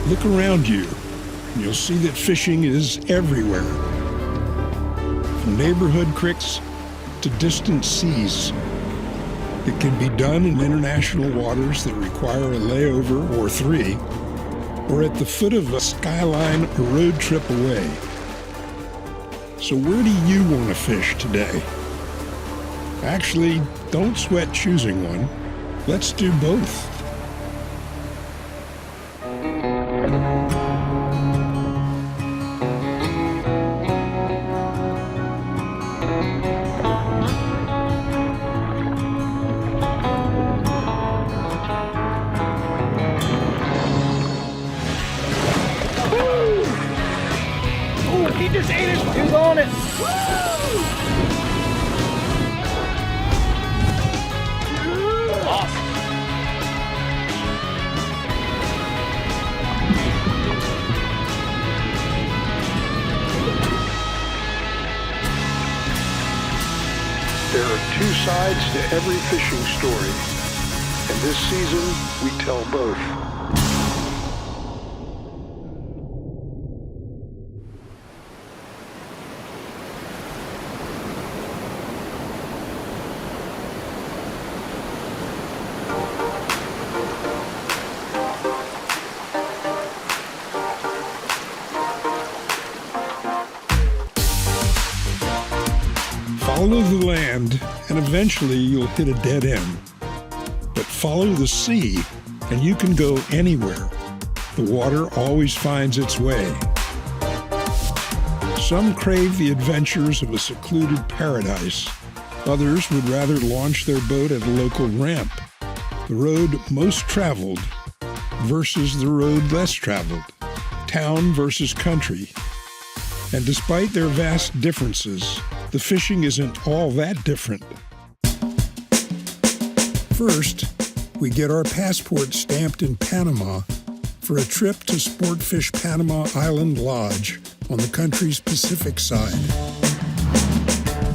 Look around you, and you'll see that fishing is everywhere. From neighborhood creeks to distant seas. It can be done in international waters that require a layover or 3, or at the foot of a skyline a road trip away. So where do you want to fish today? Actually, don't sweat choosing one. Let's do both. He just ate it. He was on it. Awesome. There are 2 sides to every fishing story, and this season we tell both. Follow the land, and eventually you'll hit a dead end. But follow the sea, and you can go anywhere. The water always finds its way. Some crave the adventures of a secluded paradise. Others would rather launch their boat at a local ramp. The road most traveled versus the road less traveled. Town versus country. And despite their vast differences, the fishing isn't all that different. First, we get our passport stamped in Panama for a trip to Sportfish Panama Island Lodge on the country's Pacific side.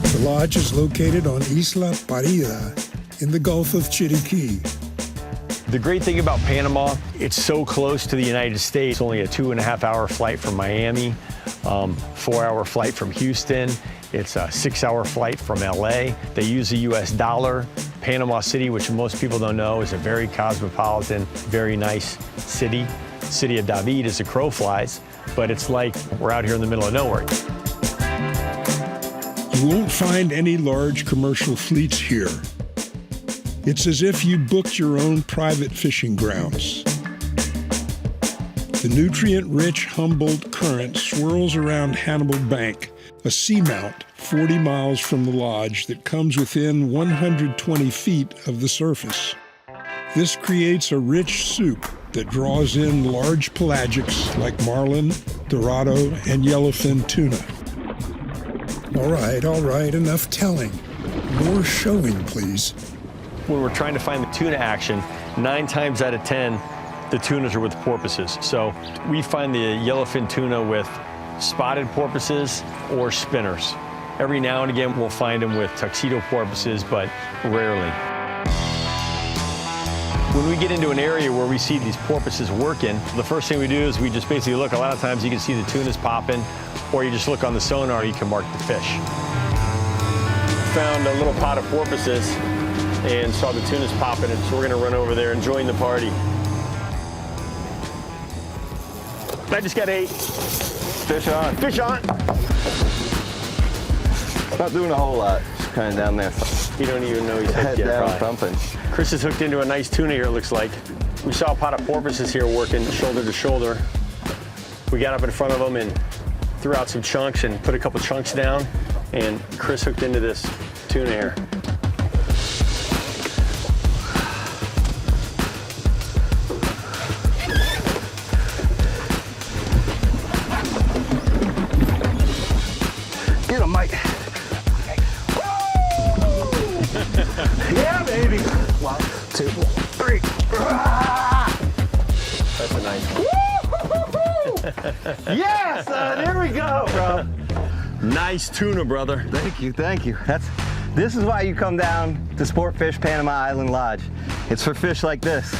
The lodge is located on Isla Parida in the Gulf of Chiriquí. The great thing about Panama, it's so close to the United States. Only a 2.5-hour flight from Miami, 4-hour flight from Houston. It's a 6-hour flight from LA. They use the US dollar. Panama City, which most people don't know, is a very cosmopolitan, very nice city. City of David as the crow flies, but it's like we're out here in the middle of nowhere. You won't find any large commercial fleets here. It's as if you booked your own private fishing grounds. The nutrient-rich Humboldt Current swirls around Hannibal Bank, a seamount 40 miles from the lodge that comes within 120 feet of the surface. This creates a rich soup that draws in large pelagics like marlin, dorado, and yellowfin tuna. All right, enough telling. More showing, please. When we're trying to find the tuna action, 9 times out of 10, the tunas are with porpoises. So we find the yellowfin tuna with spotted porpoises or spinners. Every now and again, we'll find them with tuxedo porpoises, but rarely. When we get into an area where we see these porpoises working, the first thing we do is we just basically look. A lot of times you can see the tunas popping, or you just look on the sonar, you can mark the fish. Found a little pot of porpoises and saw the tunas popping, and so we're gonna run over there and join the party. I just got 8. Fish on. Fish on. Not doing a whole lot, just kind of down there. You don't even know he's Head hooked yet, down, probably. thumping. Chris is hooked into a nice tuna here, it looks like. We saw a pot of porpoises here working shoulder to shoulder. We got up in front of them and threw out some chunks and put a couple chunks down, and Chris hooked into this tuna here. Get him, Mike. Yeah, baby. 1, 2, 3. That's a nice one. Yes, there we go, bro. Nice tuna, brother. Thank you, thank you. This is why you come down to Sportfish Panama Island Lodge. It's for fish like this.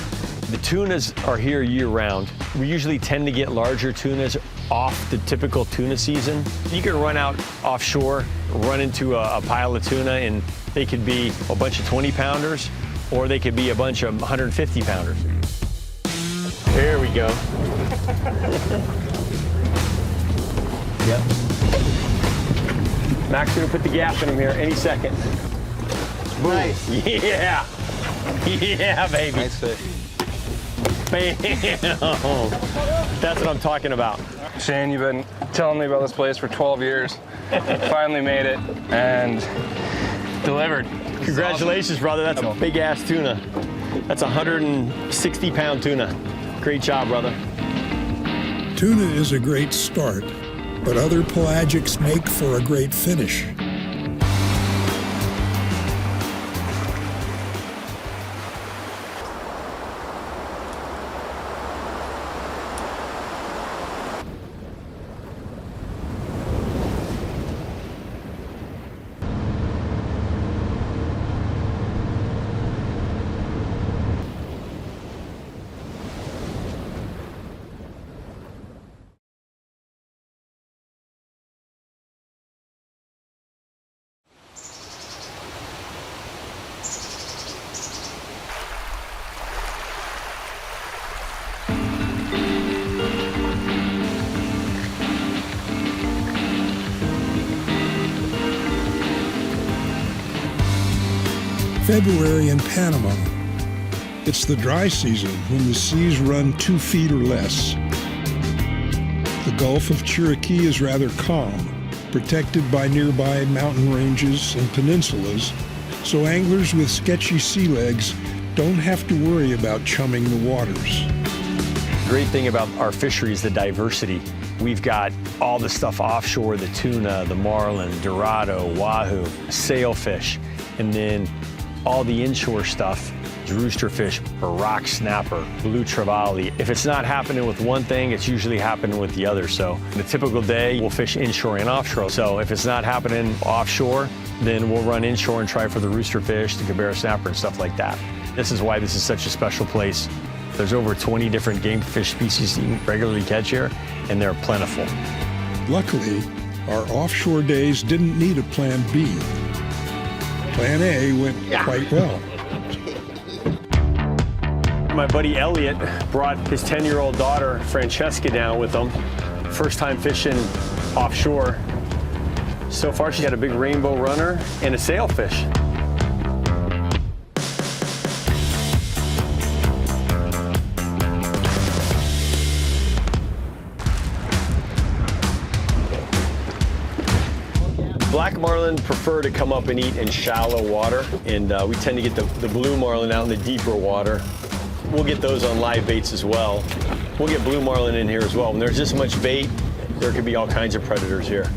The tunas are here year-round. We usually tend to get larger tunas off the typical tuna season. You can run out offshore, run into a pile of tuna, and they could be a bunch of 20-pounders, or they could be a bunch of 150-pounders. There we go. Yep. Mac's gonna put the gap in him here any second. Boom. Nice. Yeah. Yeah, baby. Nice fish. Bam. That's what I'm talking about. Shane, you've been telling me about this place for 12 years. Finally made it and delivered. Congratulations, brother. That's a big ass tuna. That's a 160-pound tuna. Great job, brother. Tuna is a great start, but other pelagics make for a great finish. February in Panama. It's the dry season when the seas run 2 feet or less. The Gulf of Chiriquí is rather calm, protected by nearby mountain ranges and peninsulas, so anglers with sketchy sea legs don't have to worry about chumming the waters. Great thing about our fishery is the diversity. We've got all the stuff offshore, the tuna, the marlin, dorado, wahoo, sailfish, and then all the inshore stuff, roosterfish, rock snapper, blue trevally. If it's not happening with one thing, it's usually happening with the other. So in a typical day, we'll fish inshore and offshore. So if it's not happening offshore, then we'll run inshore and try for the roosterfish, the cabera snapper, and stuff like that. This is why this is such a special place. There's over 20 different game fish species you can regularly catch here, and they're plentiful. Luckily, our offshore days didn't need a plan B. Plan A went quite well. My buddy Elliot brought his 10-year-old daughter, Francesca, down with him. First time fishing offshore. So far, she had a big rainbow runner and a sailfish. Black marlin prefer to come up and eat in shallow water, and we tend to get the blue marlin out in the deeper water. We'll get those on live baits as well. We'll get blue marlin in here as well. When there's this much bait, there could be all kinds of predators here.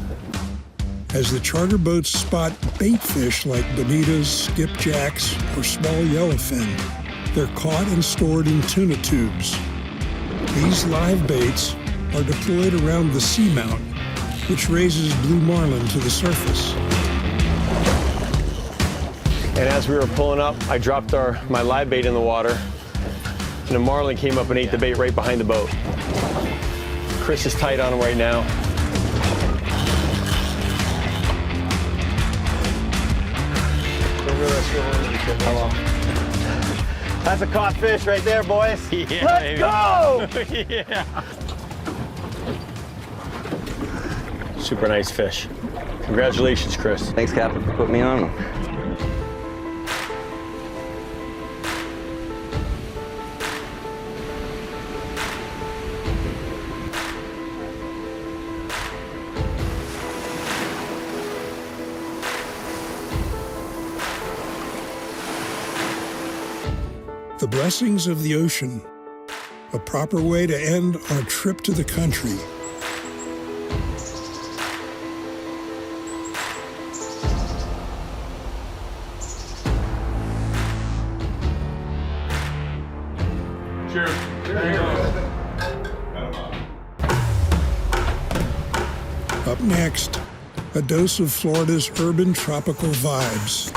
As the charter boats spot bait fish like bonitas, skipjacks, or small yellowfin, they're caught and stored in tuna tubes. These live baits are deployed around the seamount, which raises blue marlin to the surface. And as we were pulling up, I dropped my live bait in the water, and the marlin came up and ate the bait right behind the boat. Chris is tight on him right now. That's a caught fish right there, boys. Yeah, Let's baby. go! Yeah. Super nice fish. Congratulations, Chris. Thanks, Captain, for putting me on. The blessings of the ocean, a proper way to end our trip to the country. Cheers. There you go. Up next, a dose of Florida's urban tropical vibes.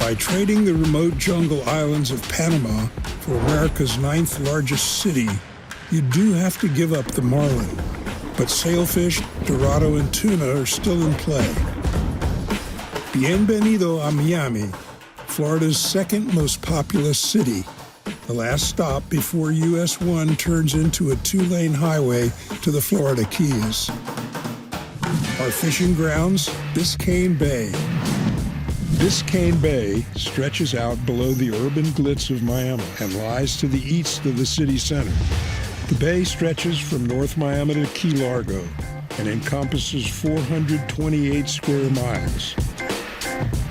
By trading the remote jungle islands of Panama for America's 9th largest city, you do have to give up the marlin. But sailfish, dorado, and tuna are still in play. Bienvenido a Miami, Florida's second most populous city, the last stop before US 1 turns into a 2-lane highway to the Florida Keys. Our fishing grounds, Biscayne Bay. Biscayne Bay stretches out below the urban glitz of Miami and lies to the east of the city center. The bay stretches from North Miami to Key Largo and encompasses 428 square miles.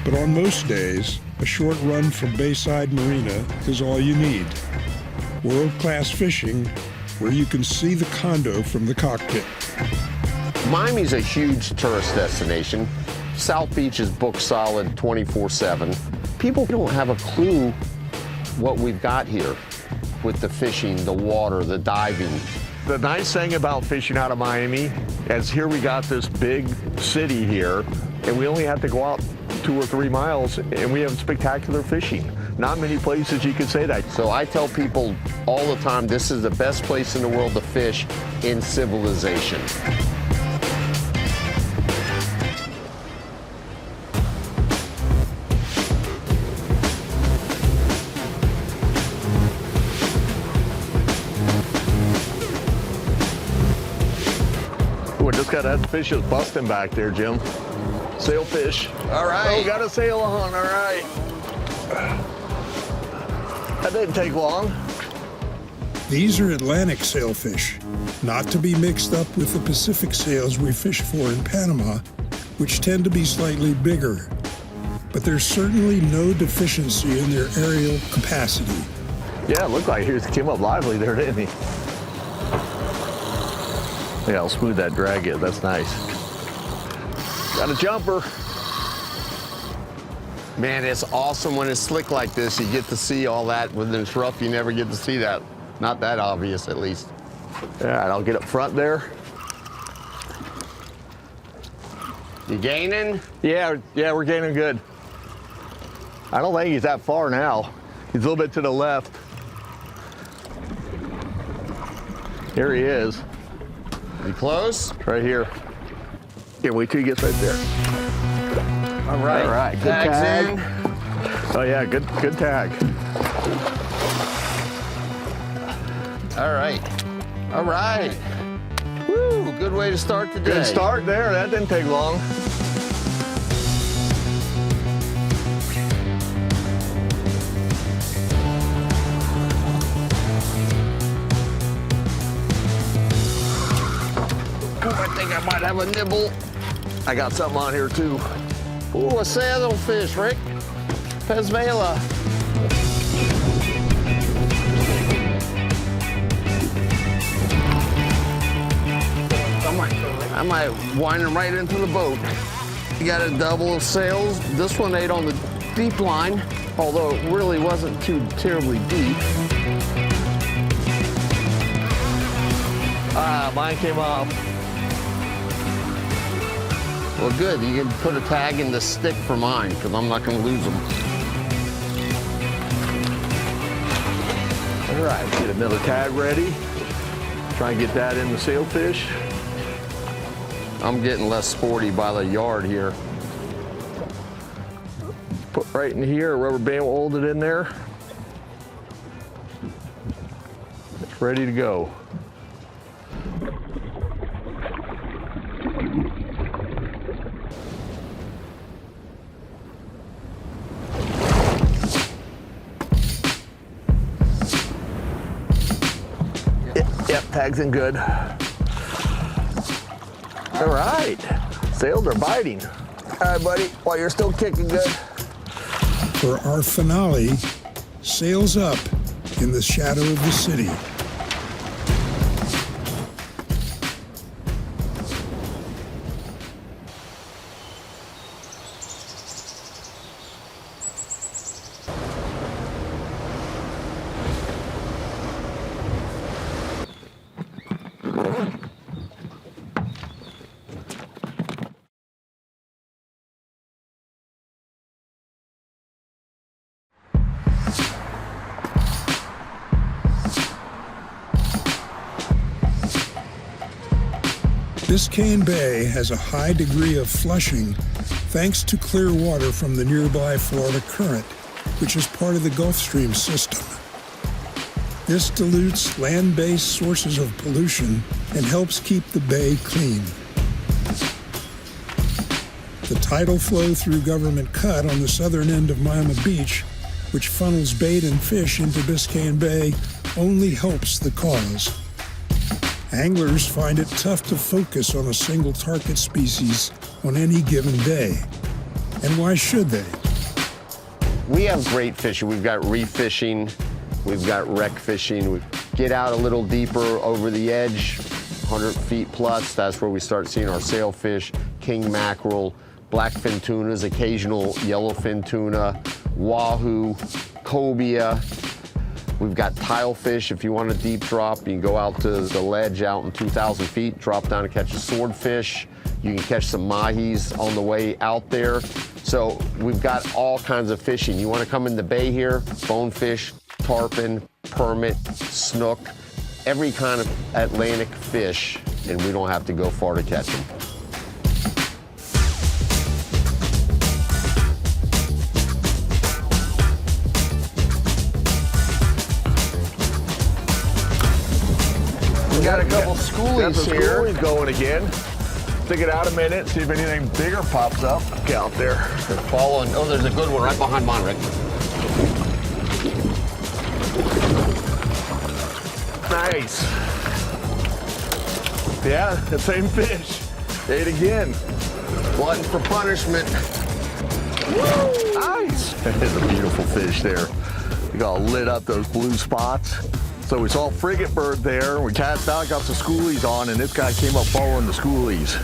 But on most days, a short run from Bayside Marina is all you need. World-class fishing where you can see the condo from the cockpit. Miami's a huge tourist destination. South Beach is booked solid 24/7. People don't have a clue what we've got here with the fishing, the water, the diving. The nice thing about fishing out of Miami is here we got this big city here, and we only have to go out 2 or 3 miles, and we have spectacular fishing. Not many places you can say that. So I tell people all the time, this is the best place in the world to fish in civilization. We just got that fish is busting back there, Jim. Sailfish. All right. Oh, got a sail on, all right. That didn't take long. These are Atlantic sailfish, not to be mixed up with the Pacific sails we fish for in Panama, which tend to be slightly bigger. But there's certainly no deficiency in their aerial capacity. Yeah, it looked like he came up lively there, didn't he? Yeah, I'll smooth that drag in. That's nice. Got a jumper. Man, it's awesome when it's slick like this. You get to see all that. When it's rough, you never get to see that. Not that obvious, at least. All right, I'll get up front there. You gaining? Yeah, we're gaining good. I don't think he's that far now. He's a little bit to the left. Here he is. You close? Right here. Can't wait till he gets right there. All right. All right, good Tag's tag. in. Oh yeah, good tag. All right. All right. Woo, good way to start the day. Good start there. That didn't take long. Ooh, I think I might have a nibble. I got something on here too. Ooh, a sailfish, Rick. Pesvela. I might wind him right into the boat. You got a double of sails. This one ate on the deep line, although it really wasn't too terribly deep. Ah, mine came off. Well, good. You can put a tag in the stick for mine, because I'm not going to lose them. All right, get another tag ready. Try and get that in the sailfish. I'm getting less sporty by the yard here. Put right in here, rubber band will hold it in there. It's ready to go. Yep, tag's in good. All right, sails are biting. All right, buddy, while you're still kicking good. For our finale, sails up in the shadow of the city. Biscayne Bay has a high degree of flushing thanks to clear water from the nearby Florida Current, which is part of the Gulf Stream system. This dilutes land-based sources of pollution and helps keep the bay clean. The tidal flow through Government Cut on the southern end of Miami Beach, which funnels bait and fish into Biscayne Bay, only helps the cause. Anglers find it tough to focus on a single target species on any given day. And why should they? We have great fishing. We've got reef fishing, we've got wreck fishing. We get out a little deeper over the edge, 100 feet plus. That's where we start seeing our sailfish, king mackerel, blackfin tunas, occasional yellowfin tuna, wahoo, cobia. We've got tilefish. If you want a deep drop, you can go out to the ledge out in 2,000 feet, drop down and catch a swordfish. You can catch some mahis on the way out there. So we've got all kinds of fishing. You want to come in the bay here, bonefish, tarpon, permit, snook, every kind of Atlantic fish, and we don't have to go far to catch them. We got a couple schoolies here. Schoolies going again. Stick it out a minute, see if anything bigger pops up. Get out there. They're following. Oh, there's a good one right behind mine, Rick. Nice. Yeah, the same fish. Ate again. Glutton for punishment. Woo! Nice. There's a beautiful fish there. We got lit up those blue spots. So we saw a frigate bird there. We cast out, got the schoolies on, and this guy came up following the schoolies.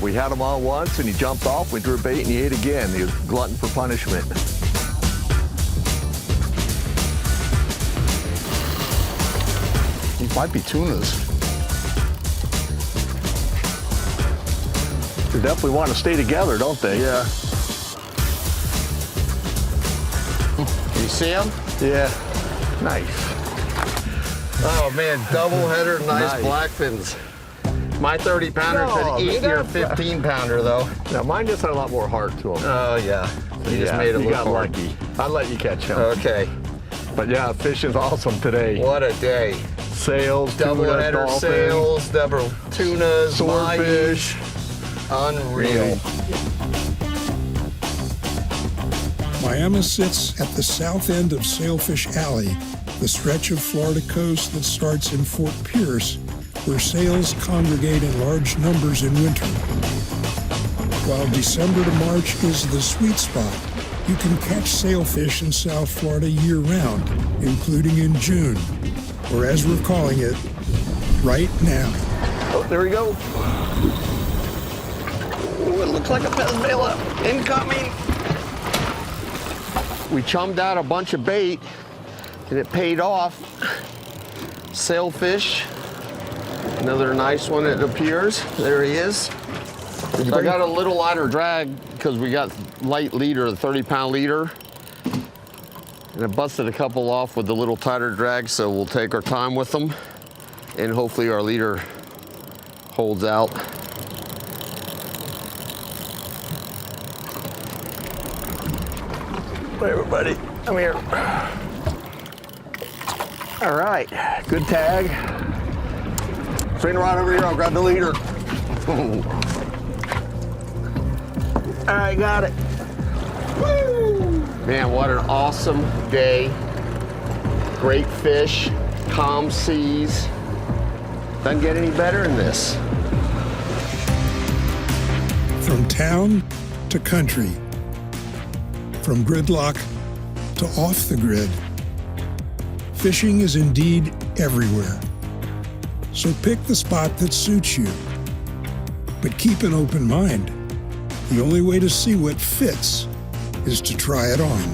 We had him on once, and he jumped off. We drew bait, and he ate again. He was glutton for punishment. These might be tunas. They definitely want to stay together, don't they? Yeah. You see them? Yeah. Nice. Oh man, double header, nice blackfins. My 30-pounder could eat your 15-pounder though. Now mine just had a lot more heart to them. Oh yeah, so you just made it you look got hard. lucky. I'll let you catch him. Okay. But yeah, fishing's awesome today. What a day. Sails, Double tuna, header dolphin, sails, double tunas, swordfish. Unreal. Miami sits at the south end of Sailfish Alley, the stretch of Florida coast that starts in Fort Pierce, where sails congregate in large numbers in winter. While December to March is the sweet spot, you can catch sailfish in South Florida year-round, including in June, or as we're calling it, right now. Oh, there we go. Ooh, it looks like a Venezuela. Incoming. We chummed out a bunch of bait, and it paid off. Sailfish. Another nice one, it appears. There he is. I got a little lighter drag because we got light leader, the 30-pound leader. And I busted a couple off with the little tighter drag, so we'll take our time with them. And hopefully our leader holds out. Hey, everybody, come here. All right, good tag. Swing right over here, I'll grab the leader. All right, got it. Woo! Man, what an awesome day. Great fish, calm seas. Doesn't get any better than this. From town to country, from gridlock to off the grid, fishing is indeed everywhere. So pick the spot that suits you. But keep an open mind. The only way to see what fits is to try it on.